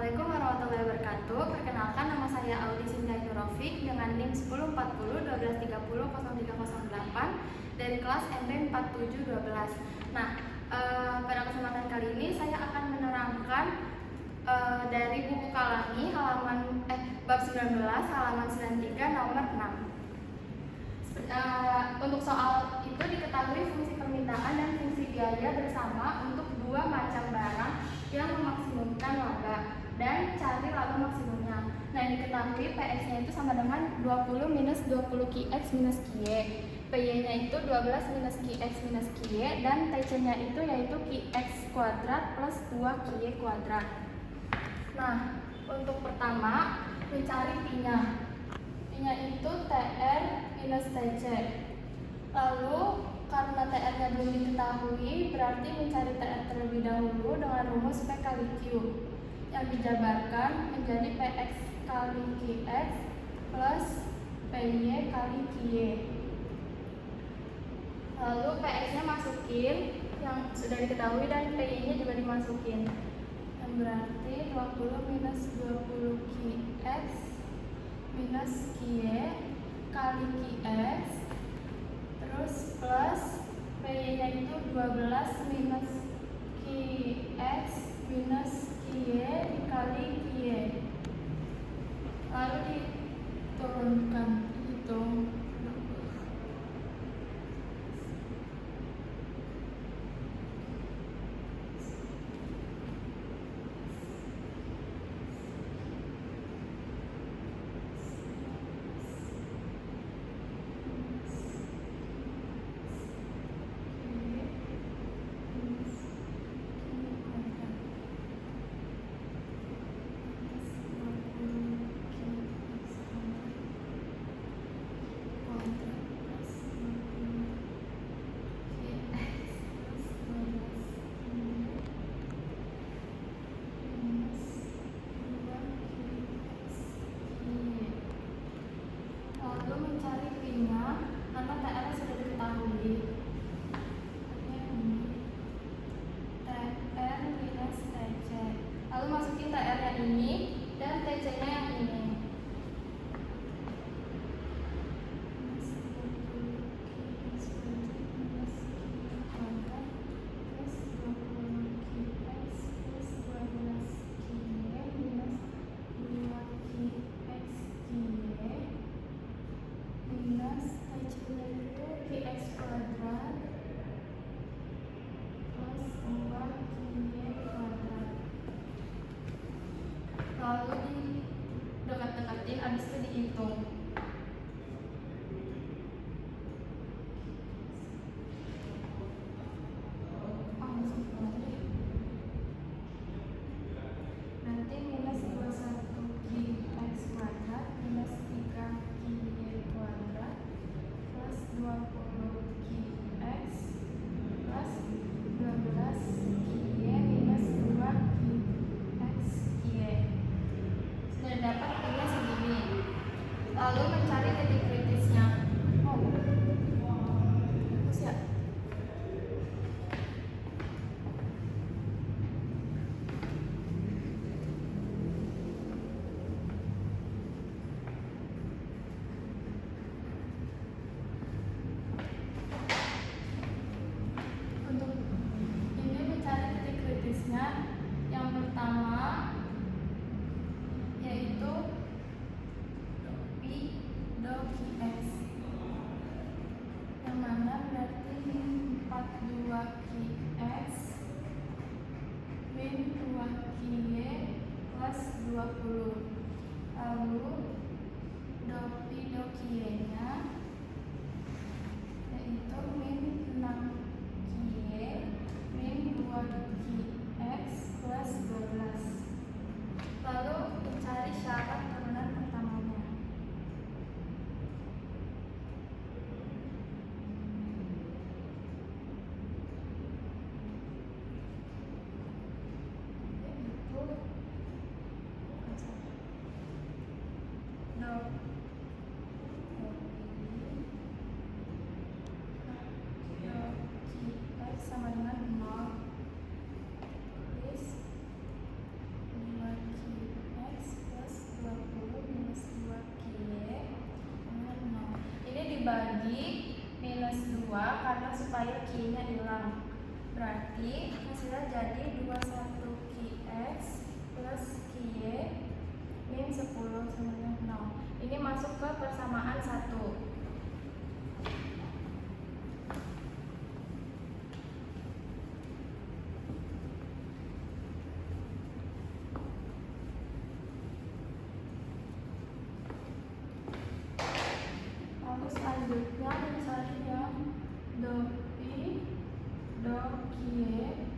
Assalamualaikum warahmatullahi wabarakatuh. Perkenalkan, nama saya Audi Sinta Nurofik dengan NIM 1040 1230 0308 dari kelas NP 4712. Nah, pada kesempatan kali ini saya akan menerangkan dari buku Kalangi halaman bab 19 halaman 93 nomor 6. Untuk soal itu diketahui fungsi permintaan dan fungsi biaya bersama untuk dua macam barang yang memaksimumkan laba dan cari laba maksimumnya. Nah, diketahui PX-nya itu sama dengan 20 minus 20 QX minus QY. PY-nya itu 12 minus QX minus QY dan TC-nya itu yaitu QX kuadrat plus 2 QY kuadrat. Nah, untuk pertama mencari P-nya. P-nya itu TR minus TC. Lalu karena TR-nya belum diketahui, berarti mencari TR terlebih dahulu dengan rumus P kali Q yang dijabarkan menjadi PX kali QX plus PY kali QY. Lalu PX-nya masukin yang sudah diketahui dan PY-nya juga dimasukin. Yang berarti 20 minus 20 QX minus QY kali QX terus plus PY-nya itu 12 minus QX minus QY dikali QY. Lalu diturunkan, hitung. Lalu masukin TR yang ini dan TC-nya yang ini. Lalu didekat-dekatin, abis itu dihitung. Nanti minus 21 QX kuadrat minus 3 QY kuadrat plus 20 QX plus 12 QY minus 2 QX QY. Sudah dapat P-nya segini. Lalu mencari titik kritisnya. Siap. Untuk ini mencari titik kritisnya, yang pertama yaitu P do QX, yang mana berarti min 42 QX min 2 QY plus 20. Lalu do P do QY nya yaitu min 6 QY min 2 QX plus 12. Lalu mencari syarat turunan pertamanya. Yaitu supaya Q-nya hilang. Berarti hasilnya jadi 21Qx plus Qy min 10 sama dengan 0. Ini masuk ke persamaan 1. Lalu selanjutnya mencari yang do pi do kie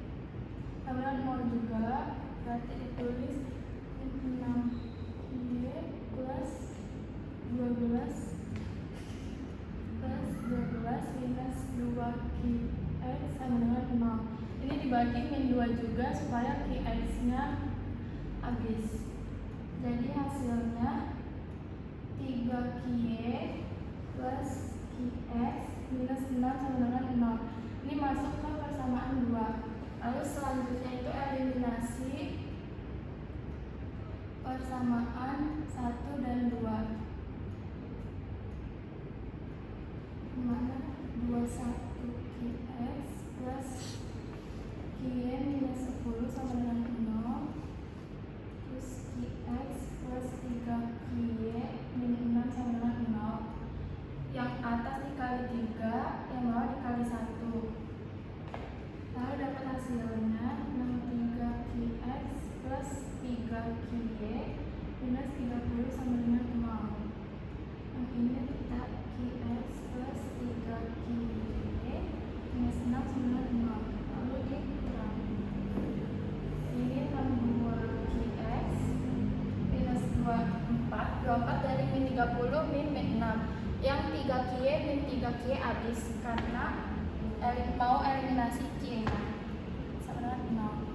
sama 0 juga, berarti ditulis 6 kie plus 12 minus 2 qx sama dengan 0. Ini dibagi min 2 juga supaya qx nya habis. Jadi hasilnya 3 kie plus qx minus 6 sama dengan 0. Ini masuk ke persamaan 2. Lalu selanjutnya itu eliminasi persamaan 1 dan 2. Mana 21qx plus qy minus 10 sama dengan 0 plus qx plus 3qy min 6 sama dengan 0. Yang atas dikali 3, yang bawah dikali 1. Lalu dapat hasilnya 63qx plus 3qy minus 30 sama dengan 0. Yang ini kita qx plus 3qy minus 6 sama dengan 0. Lalu dikurang. Ini 62qx minus 24 dari min 30 min 6. Yang 3qy min 3qy habis karena mau eliminasi q nya sama dengan 0.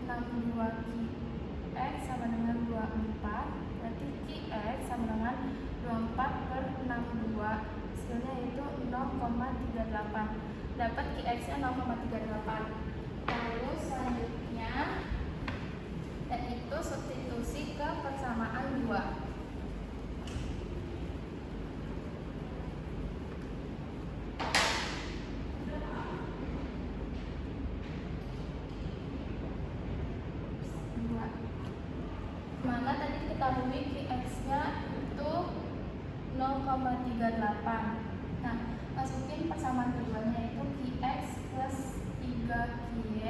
62qx sama dengan 24, berarti qx sama dengan 24 per 62, hasilnya itu 0,38. Dapat qx nya 0,38. Lalu selanjutnya yaitu substitusi ke persamaan 2. Mana tadi diketahui qx-nya itu 0,38. Nah, masukin persamaan keduanya itu qx plus 3qy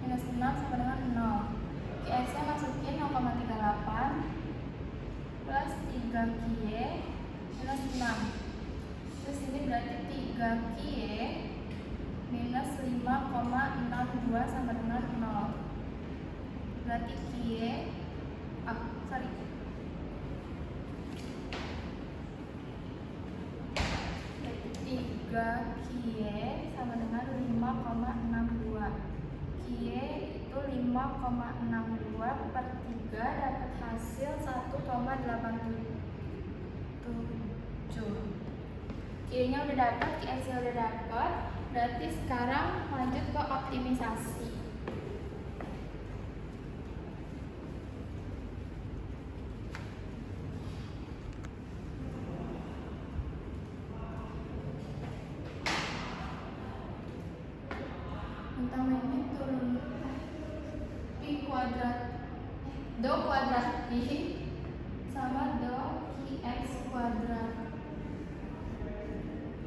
minus 6 sama dengan 0. Qx-nya masukin 0,38 plus 3qy minus 6. Terus ini berarti 3qy minus 5,62 sama dengan 0. Berarti qy 3qy sama dengan 5,62. Qy itu 5,62 per 3 dapat hasil 1,87. Qy nya udah dapat, qx nya udah dapat. Berarti sekarang lanjut ke optimisasi. Tentang ini turun pi kuadrat do kuadrat pi sama do qx kuadrat.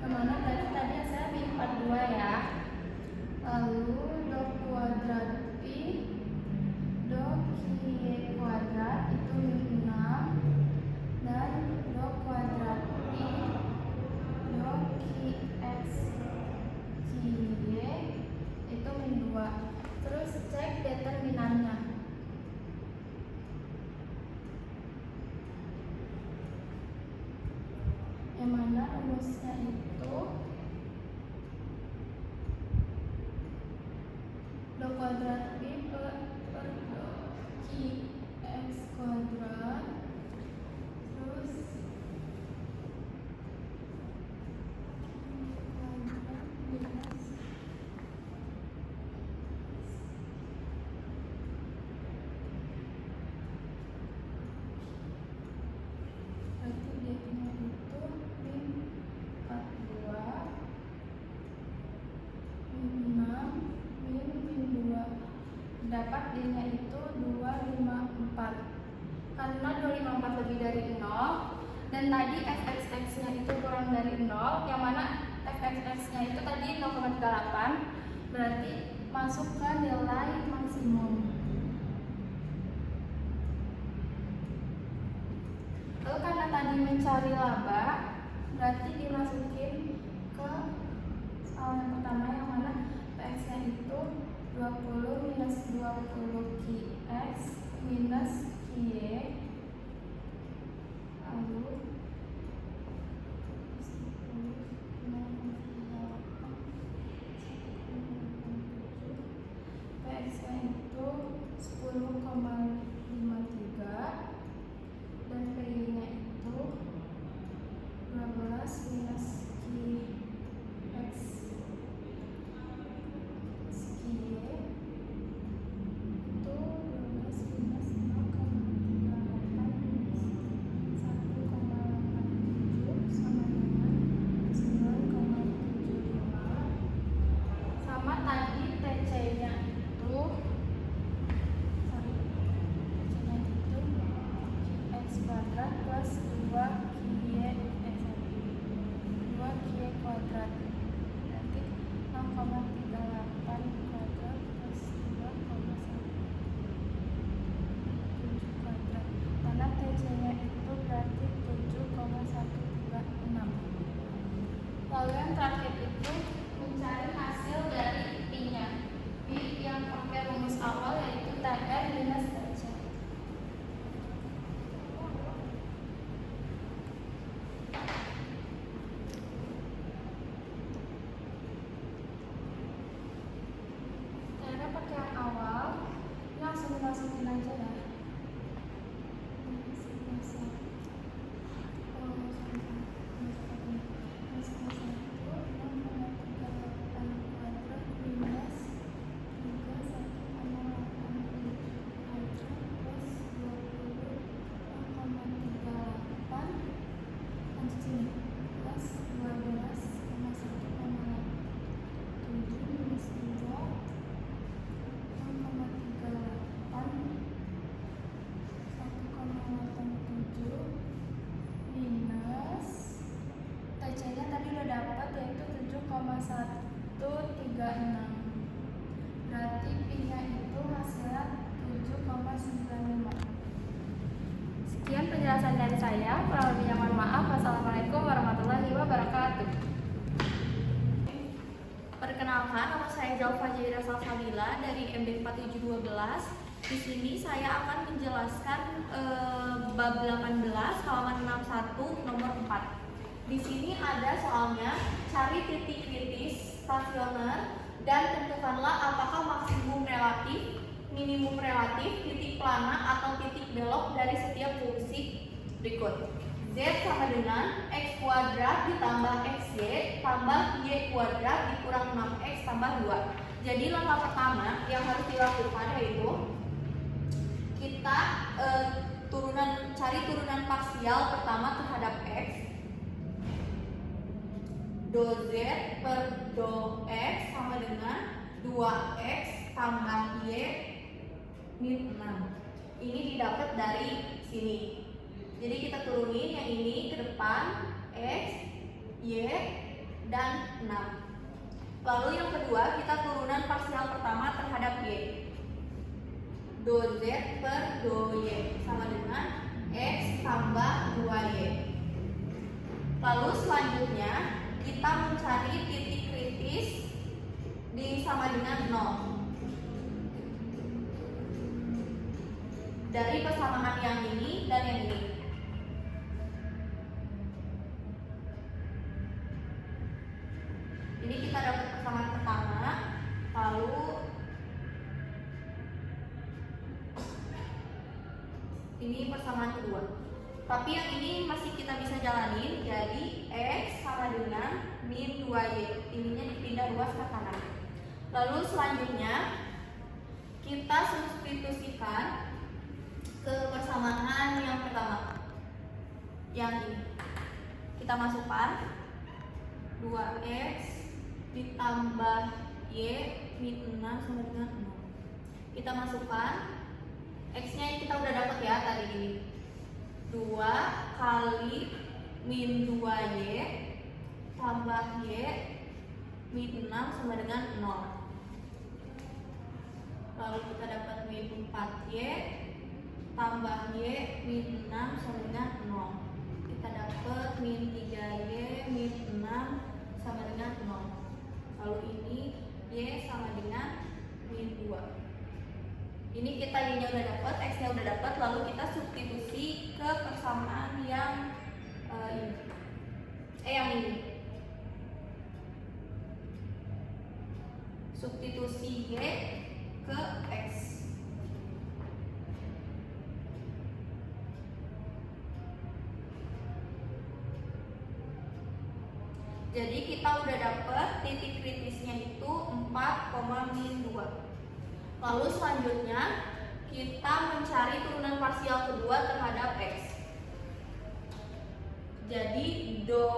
Kemana tadi saya min 42 ya. Lalu do kuadrat pi do qy kuadrat itu min 6 dan do kuadrat pi do qx qy itu min 2. Terus cek determinannya. Yang mana rumusnya itu do kuadrat pi per do qx kuadrat terus minus berarti dia punya itu min 42 karena 254 lebih dari 0 dan tadi fxx nya itu kurang dari 0, yang mana fxx nya itu tadi 0,38, berarti masuk ke nilai maksimum. Lalu karena tadi mencari laba, berarti dimasukin ke soal yang pertama, yang mana px nya itu 20 minus 20 qx minus qy, lalu px nya itu 10,53 dan PY nya itu 12 minus QX QY itu 12 minus 0,38 minus 1,87 sama dengan 9,75, sama tadi TC nya itu kuadrat plus 2qy kuadrat, berarti 6,38 kuadrat plus 2,17 kuadrat, karena TC nya itu berarti 7,136. Lalu yang terakhir itu mencari hasil dari pi nya, pi yang pakai rumus awal yaitu TR minus TC. Masukin aja ya. Berarti pi-nya itu hasilnya 7,95. Sekian penjelasan dari saya. Kurang lebihnya mohon maaf. Wassalamualaikum warahmatullahi wabarakatuh. Perkenalkan, nama saya Jalfa Jaira Salsabila dari MD 4712. Di sini saya akan menjelaskan bab 18 halaman 61 nomor 4. Di sini ada soalnya, cari titik kritis stasioner dan tentukanlah apakah maksimum relatif, minimum relatif, titik plana atau titik belok dari setiap fungsi berikut. Z sama dengan x kuadrat ditambah xy tambah y kuadrat dikurang 6x tambah 2. Jadi langkah pertama yang harus dilakukan yaitu kita cari turunan parsial pertama terhadap x. Do Z per do X sama dengan 2X tambah Y min 6. Ini didapat dari sini. Jadi kita turunin yang ini ke depan, X, Y, dan 6. Lalu yang kedua, kita turunan parsial pertama terhadap Y. Do Z per do Y sama dengan X tambah 2Y. Lalu selanjutnya kita mencari titik kritis di sama dengan 0 dari persamaan yang ini dan yang ini. Ini kita dapat persamaan pertama, lalu ini persamaan kedua. Tapi yang ini masih kita bisa jalanin, jadi X sama dengan min 2Y. Ininya dipindah luas ke kanan. Lalu selanjutnya kita substitusikan ke persamaan yang pertama, yang ini. Kita masukkan 2X ditambah Y min 6 sama dengan 0. Kita masukkan X-nya kita udah dapat ya tadi ini. 2 kali min 2Y tambah Y min 6 sama dengan 0. Lalu kita dapat min 4Y tambah Y min 6 sama dengan 0. Kita dapat min 3Y min 6 sama dengan 0. Lalu ini Y sama dengan min 2. Ini kita Y-nya udah dapat, X-nya udah dapat, lalu kita substitusi ke persamaan yang ini. Substitusi Y ke X. Jadi kita udah dapat titik kritisnya itu 4,-2. Lalu selanjutnya kita mencari turunan parsial kedua terhadap X. Jadi do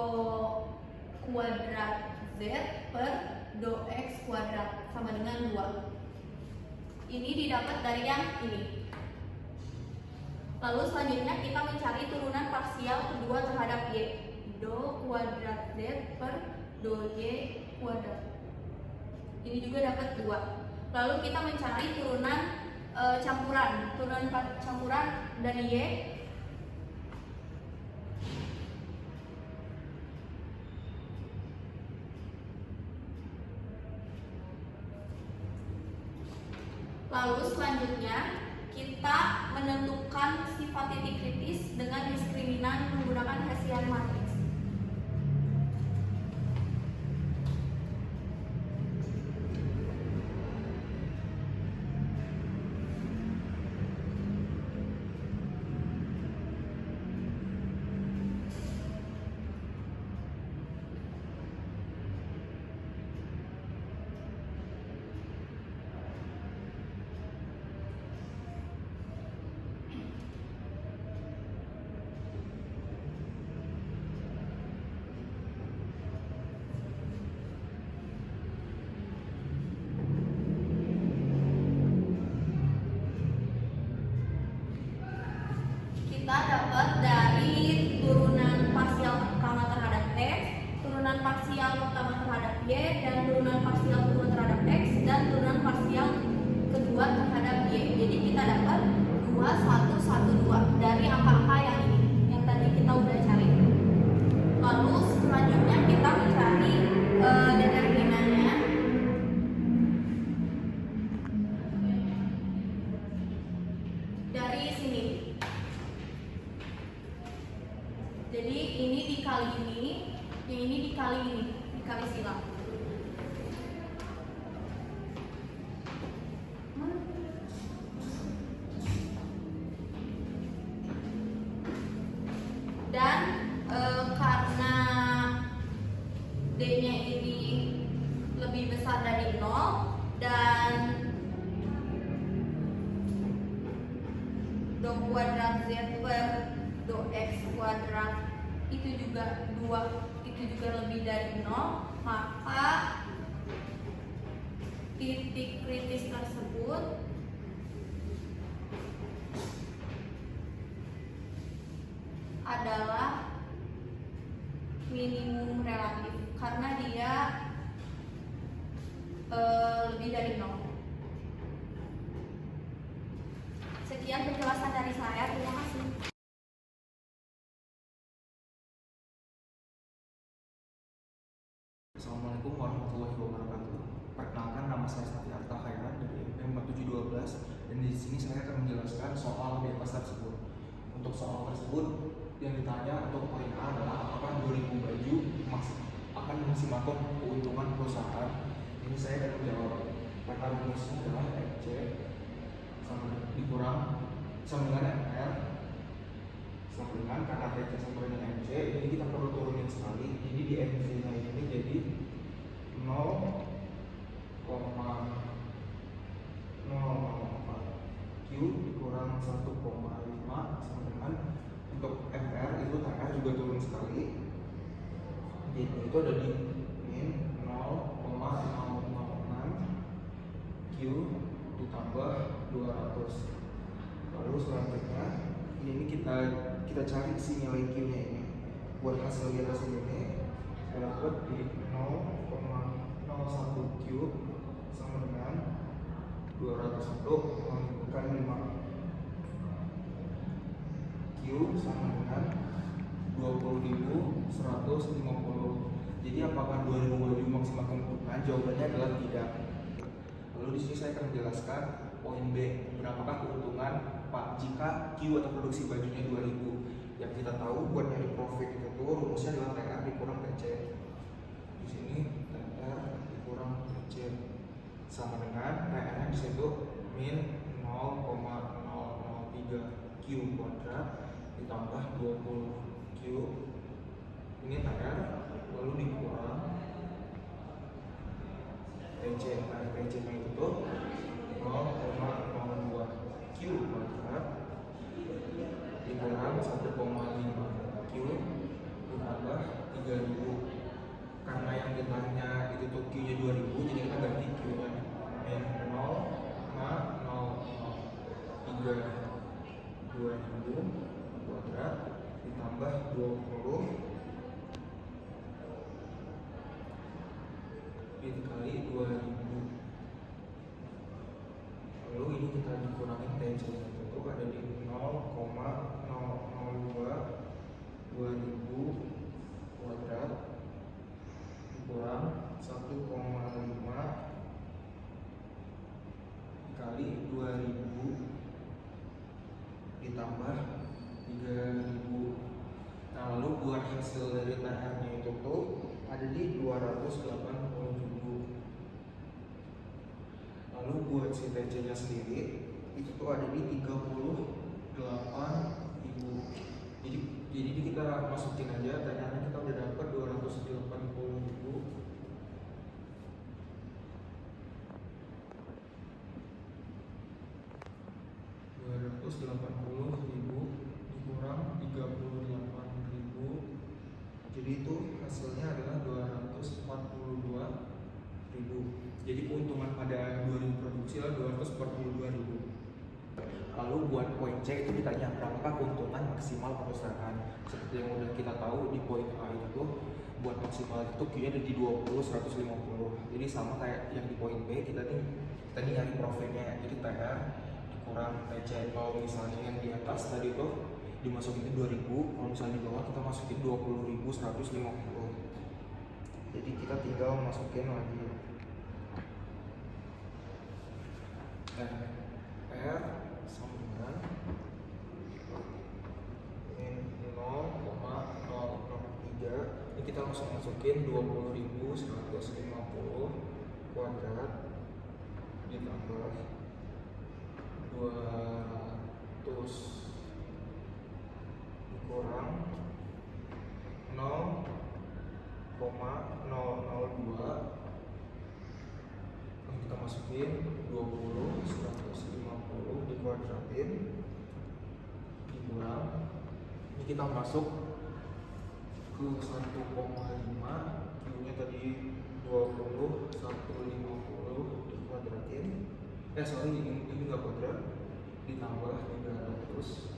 kuadrat Z per do X kuadrat sama dengan 2. Ini didapat dari yang ini. Lalu selanjutnya kita mencari turunan parsial kedua terhadap Y. Do kuadrat Z per do Y kuadrat. Ini juga dapat 2. Lalu kita mencari turunan campuran dari Y. Lalu selanjutnya kita menentukan sifat titik kritis dengan diskriminan menggunakan Hessian matrix. Kita dapat dari turunan parsial pertama terhadap X, turunan parsial pertama terhadap Y, dan turunan parsial kedua terhadap X, dan turunan parsial kedua terhadap Y. Jadi kita dapat 2, 1, 1, 2 dari angka-angka yang ini, yang tadi kita udah cari. Lalu selanjutnya kita mencari determinannya. Dari sini. Jadi ini dikali ini, yang ini dikali silang. Dan karena D-nya ini lebih besar dari 0 dan do kuadrat Z per do X kuadrat itu juga lebih dari 0, maka titik kritis tersebut adalah minimum relatif karena dia lebih dari 0. Sekian penjelasan dari saya, terima kasih. Assalamualaikum warahmatullahi wabarakatuh. Perkenalkan, nama saya Satyarta Khairan dari MP 4712 dan di sini saya akan menjelaskan soal di atas tersebut. Untuk soal tersebut yang ditanya untuk poin A adalah apakah 2000 baju akan memaksimalkan keuntungan perusahaan. Ini saya akan menjawab. Kata rumusnya adalah MC sama dengan MR sama dengan kata PC sama dengan MC. Ini kita perlu turunin sekali. Jadi di MC nya ini jadi 0,004 Q dikurang 1,5 sama dengan untuk MR itu TR juga turun sekali. Jadi itu ada di min 0,006 Q ditambah 200. Lalu selanjutnya ini kita cari si nilai Q-nya ini. Buat hasil di atas ini saya dapat di 0,01 Q sama dengan 201 menunjukkan 5 Q sama dengan 20.150. Jadi apakah 2000 wajib maksimal keuntungan? Jawabannya adalah tidak. Lalu di sini saya akan menjelaskan poin B, berapakah keuntungan Pak jika Q atau produksi bajunya 2000. Yang kita tahu buat nyari profit itu rumusnya adalah TR dikurang TC. Di sini TR dikurang TC sama dengan TR di situ min 0,003 Q kuadrat ditambah 20 Q. Ini TR lalu dikurang TC. Nah, TC nya itu 0,02 Q kuadrat dikurang 1,5 Q ditambah 3000. Karena yang ditanya itu tuh Q nya 2000, jadi kita ganti Q nya min 0,003 2000 kuadrat ditambah 20 dikali 2000. Lalu ini kita dikurangi TC nya itu ada di 0,002 2000 kuadrat dikurang 1,5 dikali 2000 ditambah 3000. Nah, lalu buat hasil dari TR nya itu tuh ada di 287. Lalu buat si TC nya sendiri itu tuh ada di 38.000. Jadi kita masukin aja, TR nya kita udah dapat 280.000 dikurang 38.000. Jadi itu hasilnya adalah 242.000. Jadi keuntungan pada 2000 produksi adalah 242.000. Lalu buat poin C itu ditanya berapakah keuntungan maksimal perusahaan. Seperti yang udah kita tahu di poin A itu buat maksimal itu Q-nya ada di 20 150. Jadi sama kayak yang di poin B, kita nih nyari profitnya. Jadi TR dikurang TC. Kalau misalnya yang di atas tadi itu dimasukin ke 2000, kalau misalnya di bawah kita masukin 20.150. Jadi kita tinggal masukin lagi TR sama dengan min 0,003. Ini kita langsung masukin 20.150 kuadrat ditambah 200 dikurang 0,002. Kita masukin 20.150 dikuadratin dikurang, ini kita masuk ke 1,5. Q nya tadi 20.150 dikuadratin ini enggak kuadrat ditambah 300.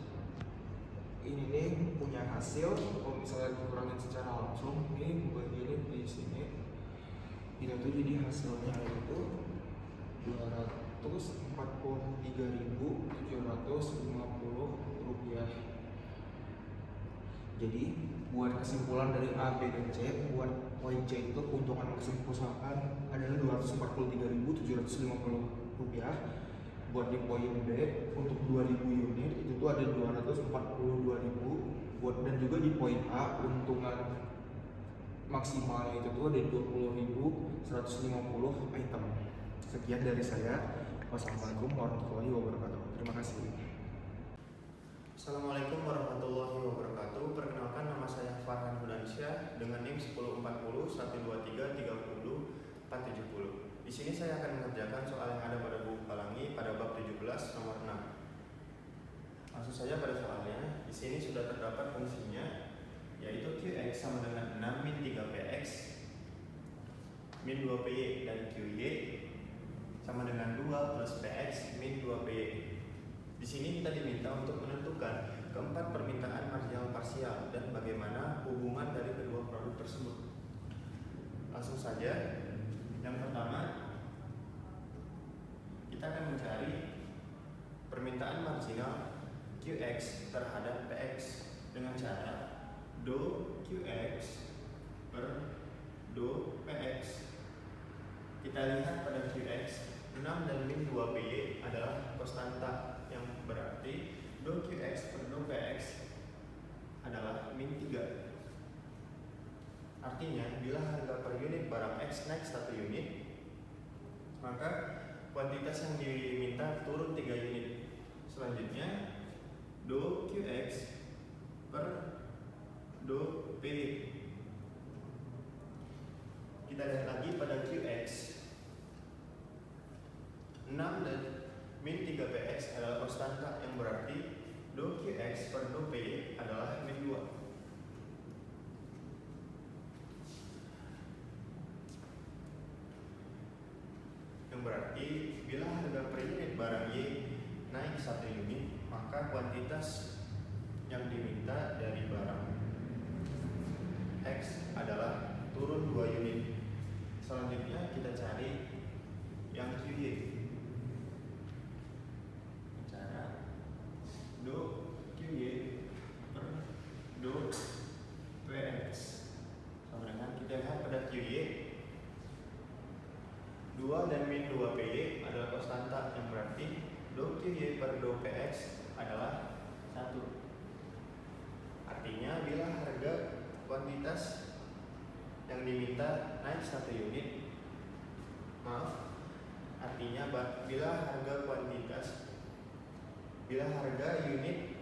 Ini nih punya hasil. Kalau misalnya dikurangin secara langsung, ini bagiannya di sini kita tuh jadi hasilnya itu 243.750 rupiah. Jadi buat kesimpulan dari A, B, dan C, buat poin C itu keuntungan maksimal perusahaan adalah 243.750 rupiah. Buat di poin B untuk 2000 unit itu tuh ada 242.000. Buat dan juga di poin A keuntungan maksimalnya itu tuh ada 20.150 item. Sekian dari saya. Wassalamualaikum warahmatullahi wabarakatuh. Terima kasih. Assalamualaikum warahmatullahi wabarakatuh. Perkenalkan, nama saya Farhan Hudansyah dengan NIM 1040 123 30 470. Di sini saya akan mengerjakan soal yang ada pada buku Palangi pada bab 17 nomor 6. Langsung saja pada soalnya. Di sini sudah terdapat fungsinya, yaitu Qx sama dengan 6 min 3px min 2py dan Qy sama dengan 2 plus px min 2py. Di Di sini kita diminta untuk menentukan keempat permintaan marginal parsial dan bagaimana hubungan dari kedua produk tersebut. Langsung saja, yang pertama kita akan mencari permintaan marginal QX terhadap PX dengan cara do QX per do PX. Kita lihat pada QX 6 dan min 2PY adalah konstanta, yang berarti do QX per do PX adalah min 3. Artinya bila harga per unit barang X naik 1 unit, maka kuantitas yang diminta turun 3 unit. Selanjutnya do QX per do PY. Kita lihat lagi pada QX 6 dan min 3PX adalah konstanta, yang berarti do QX per do PY adalah min 2. Yang berarti bila harga per unit barang Y naik 1 unit, maka kuantitas yang diminta dari barang X adalah turun 2 unit. Selanjutnya kita cari yang QY. Cara do QY per do PX sama dengan kita lihat pada QY 2 dan min 2PY adalah konstanta, yang berarti do QY per do PX adalah 1. Artinya bila harga kuantitas yang diminta naik 1 unit, artinya bila harga unit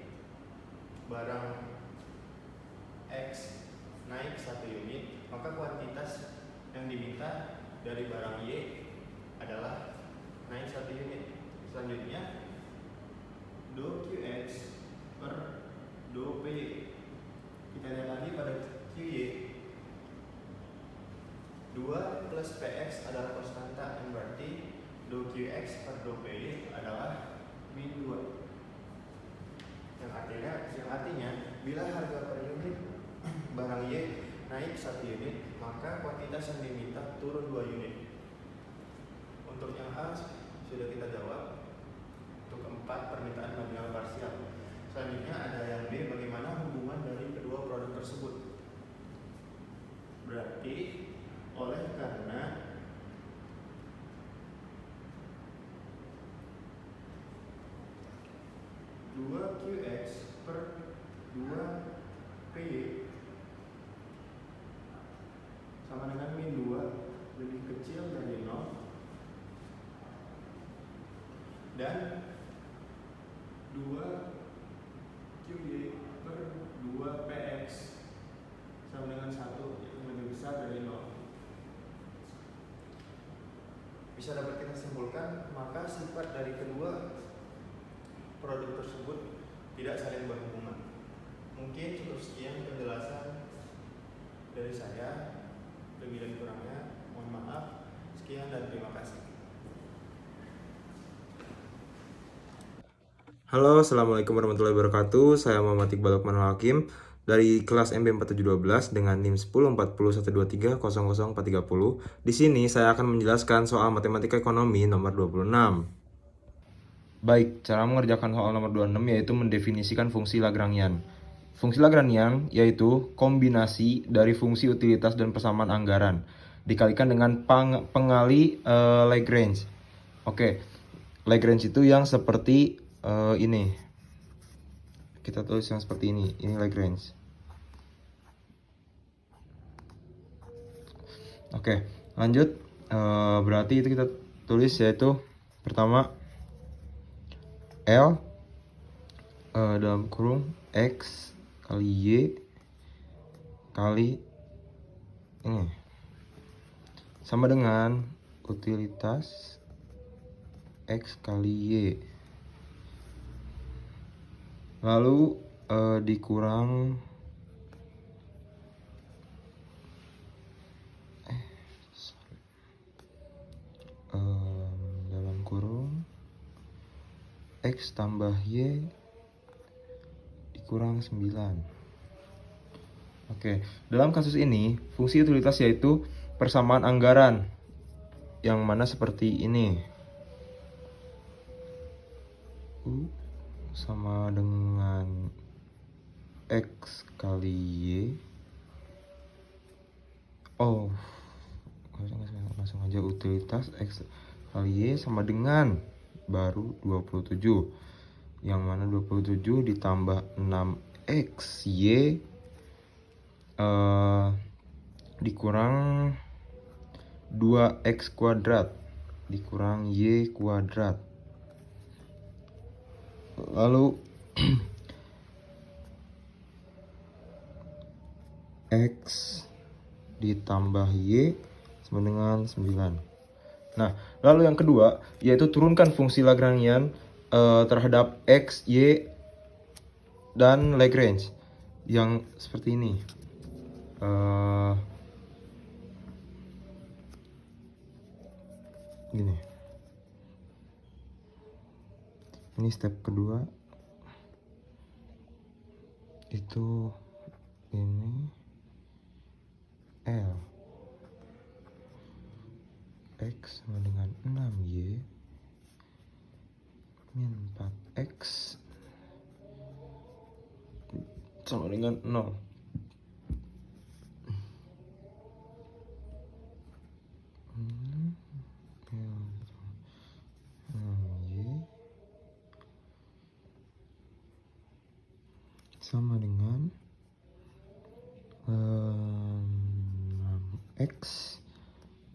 barang X naik 1 unit, maka kuantitas yang diminta dari barang Y adalah naik 1 unit. Selanjutnya do QX per do PY. Kita lihat lagi pada QY 2 plus PX adalah konstanta, yang berarti do QX per do PY adalah min 2. Yang artinya bila harga per unit barang Y naik 1 unit, maka kuantitas yang diminta turun 2 unit. Untuk yang A sudah kita jawab, untuk 4 permintaan marginal parsial. Selanjutnya ada yang B, bagaimana hubungan dari kedua produk tersebut. Berarti oleh karena dua QX per 2 PY sama dengan min 2 lebih kecil dari 0, dan 2 QY per 2 PX sama dengan 1 yang lebih besar dari 0. Bisa dapat kita simpulkan, maka sifat dari kedua produk tersebut tidak saling berhubungan. Mungkin cukup sekian penjelasan dari saya. Lebih dan kurangnya mohon maaf. Sekian dan terima kasih. Halo, assalamualaikum warahmatullahi wabarakatuh. Saya Muhammad Iqbal Lukmanul Hakim dari kelas MB 4712 dengan NIM 104012300430. Di sini saya akan menjelaskan soal matematika ekonomi nomor 26. Baik, cara mengerjakan soal nomor 26 yaitu mendefinisikan fungsi Lagrangian. Fungsi Lagrangian yaitu kombinasi dari fungsi utilitas dan persamaan anggaran dikalikan dengan pengali Lagrange. Oke, Lagrange itu yang seperti ini. Kita tulis yang seperti ini. Ini Lagrange. Oke, lanjut. Berarti itu kita tulis yaitu pertama L dalam kurung X kali Y kali ini sama dengan utilitas X kali Y, lalu dikurang dalam kurung X tambah Y dikurang 9. Oke, dalam kasus ini fungsi utilitas yaitu persamaan anggaran yang mana seperti ini. U sama dengan X kali Y. Oh, langsung aja utilitas X kali Y sama dengan baru 27, yang mana 27 ditambah 6X Y dikurang 2X kuadrat dikurang Y kuadrat. Lalu X ditambah Y sama dengan 9. Nah, lalu yang kedua yaitu turunkan fungsi Lagrangian terhadap X, Y, dan Lagrange yang seperti ini. Gini. Ini step kedua. Itu ini L X sama dengan 6Y min 4X sama dengan 0. Sama dengan 6X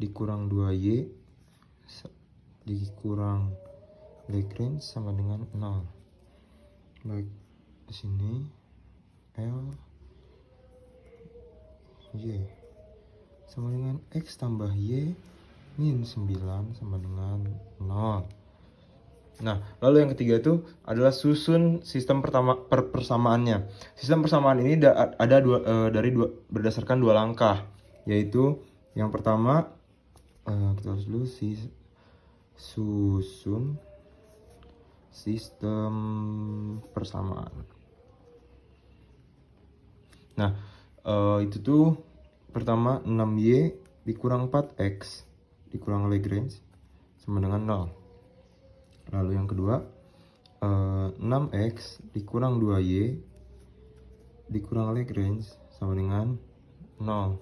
dikurang 2Y dikurang Lagrange sama dengan 0. Baik, di sini L Y sama dengan X tambah Y min 9 sama dengan 0. Nah, lalu yang ketiga itu adalah susun sistem persamaannya. Sistem persamaan ini ada berdasarkan dua langkah, yaitu yang pertama kita harus dulu susun sistem persamaan. Nah, itu tuh pertama 6Y dikurang 4X dikurang Lagrange sama dengan 0. Lalu yang kedua 6X dikurang 2Y dikurang Lagrange sama dengan 0.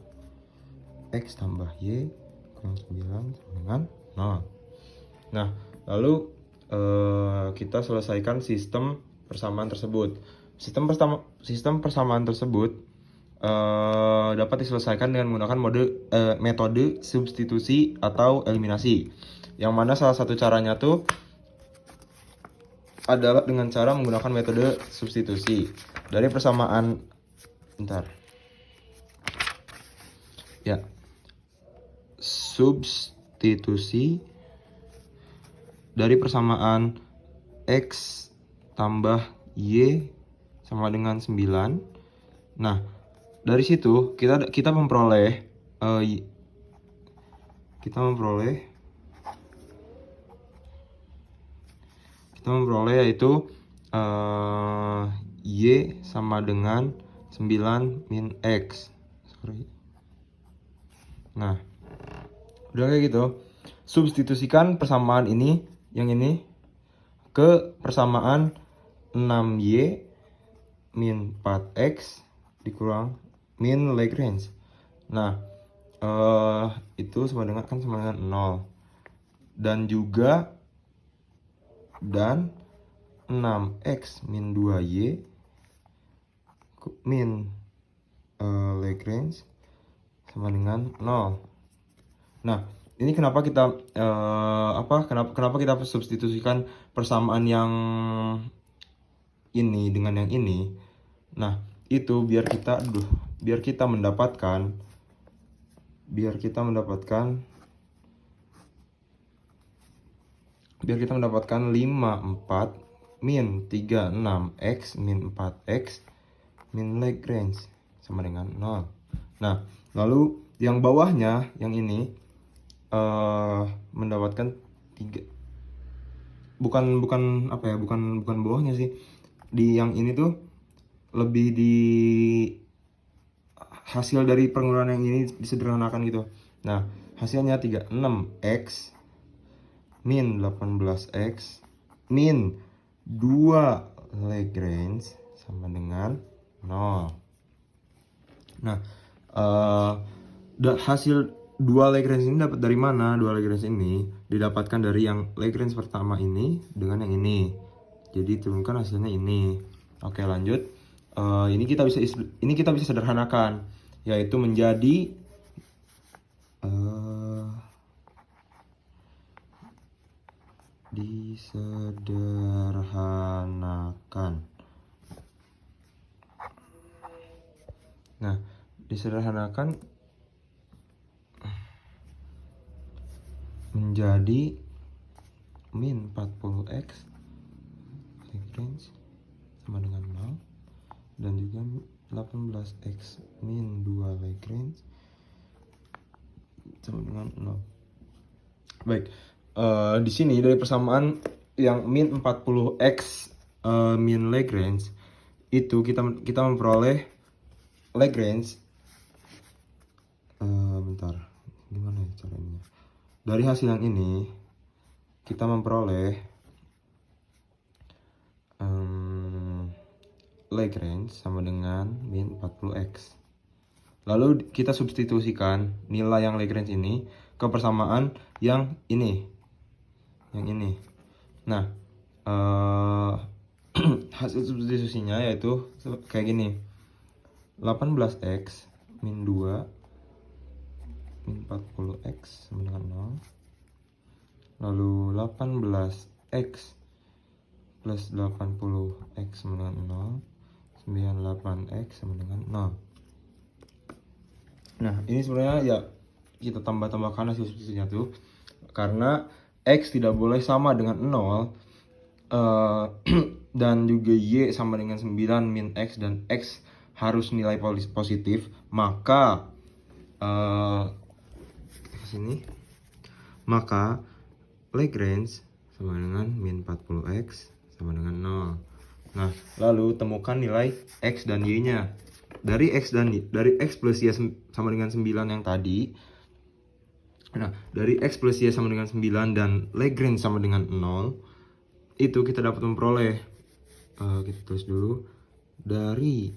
X tambah Y kurang 9 sama dengan 0. Nah, lalu kita selesaikan sistem persamaan tersebut. Sistem persamaan tersebut dapat diselesaikan dengan menggunakan metode substitusi atau eliminasi. Yang mana salah satu caranya tuh adalah dengan cara menggunakan metode substitusi dari persamaan substitusi dari persamaan X tambah Y sama dengan 9. Nah, dari situ kita memperoleh yaitu Y sama dengan 9 min X. Nah, udah kayak gitu. Substitusikan persamaan ini, yang ini, ke persamaan 6Y min 4X dikurang min Lagrange. Nah, itu sama dengan 0. Dan juga 6X min 2Y min Lagrange sama dengan 0. Nah, ini kenapa kita kenapa kita substitusikan persamaan yang ini dengan yang ini. Nah, itu biar kita mendapatkan 54 min 36X min 4X min Lagrange sama dengan 0. Nah, lalu yang bawahnya, yang ini mendapatkan bukan apa ya, bukan bawahnya sih. Di yang ini tuh lebih di hasil dari pengurangan yang ini disederhanakan gitu. Nah, hasilnya 36x min 18x min 2 Lagrange sama dengan 0. Nah, hasil 2 Lagrange ini dapat dari mana? 2 Lagrange ini didapatkan dari yang Lagrange pertama ini dengan yang ini. Jadi turunkan hasilnya ini. Oke, lanjut. Ini kita bisa sederhanakan, yaitu menjadi disederhanakan. Nah, disederhanakan menjadi min 40x Lagrange sama dengan 0 dan juga 18x min 2 Lagrange sama dengan 0. Baik, di sini dari persamaan yang min 40x min Lagrange itu kita memperoleh Lagrange. Bentar, gimana ya caranya? Dari hasil yang ini kita memperoleh Lagrange sama dengan min 40x. Lalu kita substitusikan nilai yang Lagrange ini ke persamaan yang ini. Yang ini. Nah, hasil substitusinya yaitu kayak gini. 18x min 2 min 40x sama dengan 0. Lalu 18x plus 80x sama dengan 0. 98x sama dengan 0. Nah, ini sebenarnya ya kita tambah-tambahkan hasil substitusinya tuh karena x tidak boleh sama dengan 0 dan juga y sama dengan 9 min x dan x harus nilai positif, maka maka Lagrange sama dengan min 40x sama dengan 0. Nah, lalu temukan nilai x dan y-nya. Dari x plus y sama dengan 9 yang tadi. Nah, dari x plus y sama dengan 9 dan Lagrange sama dengan 0, itu kita dapat memperoleh, kita tulis dulu, dari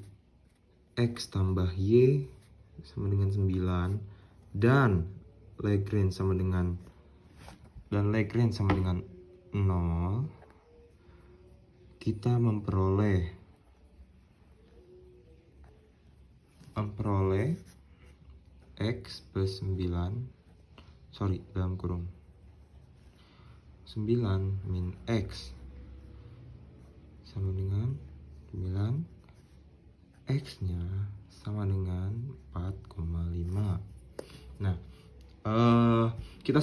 x tambah y sama dengan 9 dan Lagrange sama dengan 0, kita memperoleh x plus 9 dalam kurung 9 min x sama dengan 9, x nya sama dengan 4,5. Nah, kita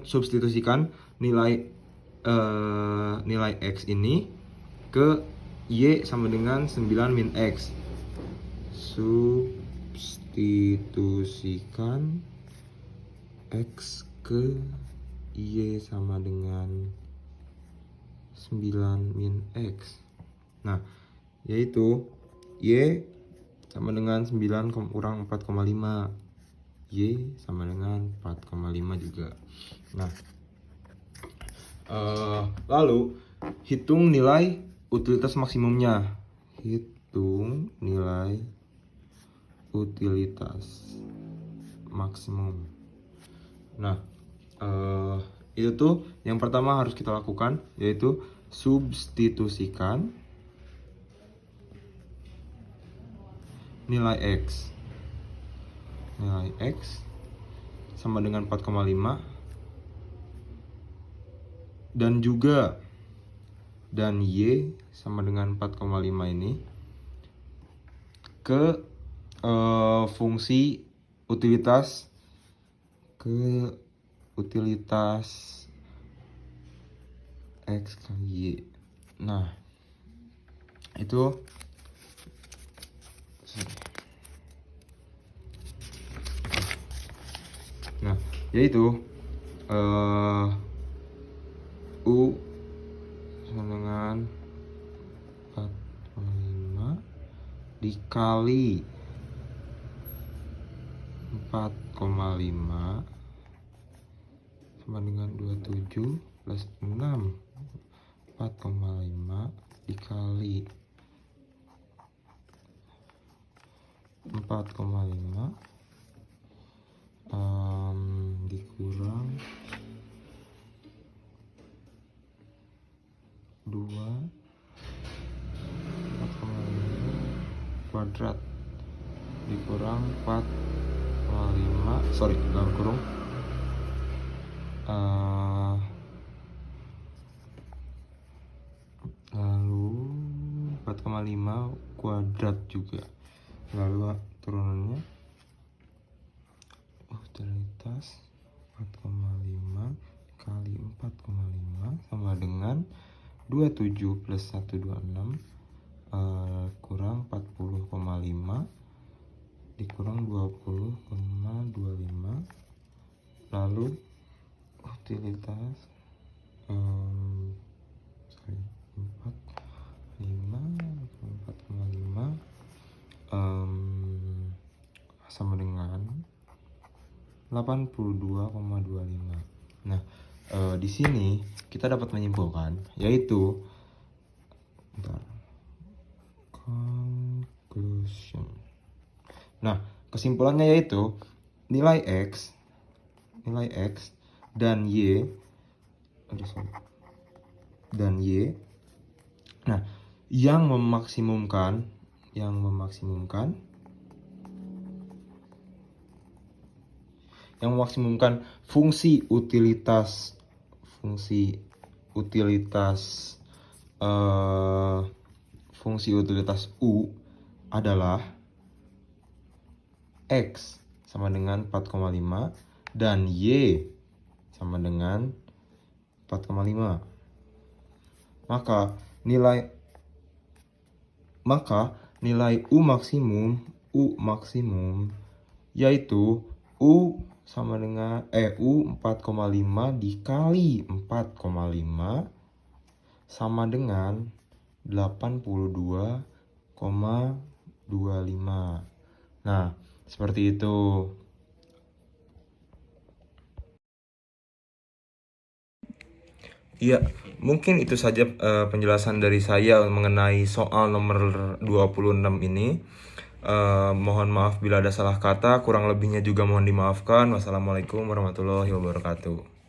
substitusikan nilai x ini ke y sama dengan 9 min x. Substitusikan x ke y sama dengan 9 min x. Nah, yaitu y sama dengan 9 kurang 4,5. Y sama dengan 4,5 juga. Nah, lalu hitung nilai utilitas maksimumnya. Hitung nilai utilitas maksimum. Nah, itu tuh yang pertama harus kita lakukan, yaitu substitusikan nilai x sama dengan 4,5 dan y sama dengan 4,5 ini ke fungsi utilitas x kali y. Nah, itu yaitu dikali 4,5 sama dengan 27 plus 6. 4,5 dikali 4,5 dikurang 2 4,5 kuadrat dikurang 4,5 dalam kurung lalu 4,5 kuadrat juga, lalu turunannya utilitas 4,5 kali 4,5 sama dengan 27 plus 126 kurang 40,5 dikurang 20,25, lalu utilitas 4,5 sama dengan 82,25. Nah, di sini kita dapat menyimpulkan yaitu conclusion. Nah, kesimpulannya yaitu nilai X dan Y nah, yang memaksimumkan fungsi utilitas U adalah X sama dengan 4,5 dan Y sama dengan 4,5. Maka nilai U maksimum yaitu U sama dengan U 4,5 dikali 4,5 sama dengan 82,25. Nah, seperti itu. Iya, mungkin itu saja penjelasan dari saya mengenai soal nomor 26 ini. Mohon maaf bila ada salah kata, kurang lebihnya juga mohon dimaafkan. Wassalamualaikum warahmatullahi wabarakatuh.